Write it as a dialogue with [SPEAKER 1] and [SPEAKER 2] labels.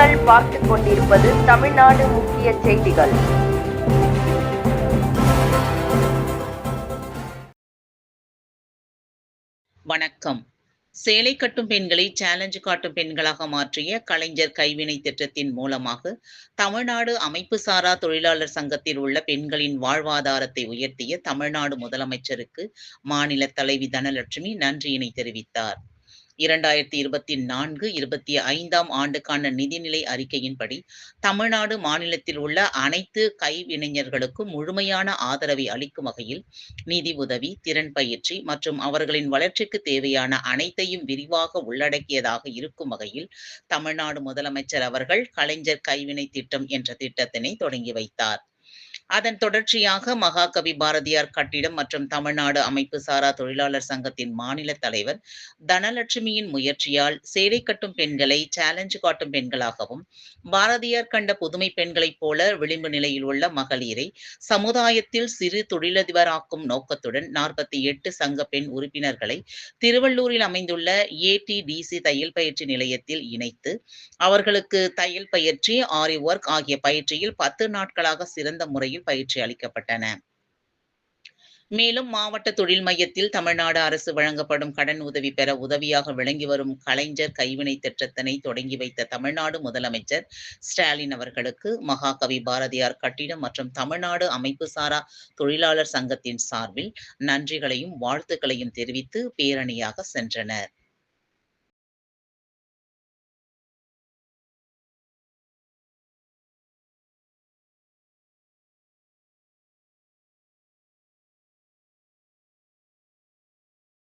[SPEAKER 1] நீங்கள் பார்த்துக் கொண்டிருப்பது தமிழ்நாடு முக்கிய செய்திகள்.
[SPEAKER 2] வணக்கம். சேலை கட்டும் பெண்களை சேலஞ்சு காட்டும் பெண்களாக மாற்றிய கலைஞர் கைவினை திட்டத்தின் மூலமாக தமிழ்நாடு அமைப்புசாரா தொழிலாளர் சங்கத்தில் உள்ள பெண்களின் வாழ்வாதாரத்தை உயர்த்திய தமிழ்நாடு முதலமைச்சருக்கு மாநில தலைவி தனலட்சுமி நன்றியினை தெரிவித்தார். 2024-25 ஆண்டுக்கான நிதிநிலை அறிக்கையின்படி தமிழ்நாடு மாநிலத்தில் உள்ள அனைத்து கைவினைஞர்களுக்கும் முழுமையான ஆதரவை அளிக்கும் வகையில் நிதி உதவி, திறன் பயிற்சி மற்றும் அவர்களின் வளர்ச்சிக்கு தேவையான அனைத்தையும் விரிவாக உள்ளடக்கியதாக இருக்கும் வகையில் தமிழ்நாடு முதலமைச்சர் அவர்கள் கலைஞர் கைவினை திட்டம் என்ற திட்டத்தினை தொடங்கி வைத்தார். அதன் தொடர்ச்சியாக மகாகவி பாரதியார் கட்டிடம் மற்றும் தமிழ்நாடு அமைப்பு சாரா தொழிலாளர் சங்கத்தின் மாநில தலைவர் தனலட்சுமியின் முயற்சியால் சேலை கட்டும் பெண்களை சேலஞ்சு காட்டும் பெண்களாகவும், பாரதியார் கண்ட புதுமை பெண்களைப் போல விளிம்பு நிலையில் உள்ள மகளிரை சமுதாயத்தில் சிறு தொழிலதிபராக்கும் நோக்கத்துடன் 48 சங்க பெண் உறுப்பினர்களை திருவள்ளூரில் அமைந்துள்ள ஏடிடிசி தையல் பயிற்சி நிலையத்தில் இணைத்து அவர்களுக்கு தையல் பயிற்சி, ஆரி ஒர்க் ஆகிய பயிற்சியில் 10 நாட்களாக சிறந்த முறையில் பயிற்சி அளிக்கப்பட்டன. மேலும் மாவட்ட தொழில் மையத்தில் தமிழ்நாடு அரசு வழங்கப்படும் கடன் உதவி பெற உதவியாக விளங்கி வரும் கலைஞர் கைவினை திட்டத்தினை தொடங்கி வைத்த தமிழ்நாடு முதலமைச்சர் ஸ்டாலின் அவர்களுக்கு மகாகவி பாரதியார் கட்டிடம் மற்றும் தமிழ்நாடு அமைப்பு சாரா தொழிலாளர் சங்கத்தின் சார்பில் நன்றிகளையும் வாழ்த்துக்களையும் தெரிவித்து பேரணியாக சென்றனர்.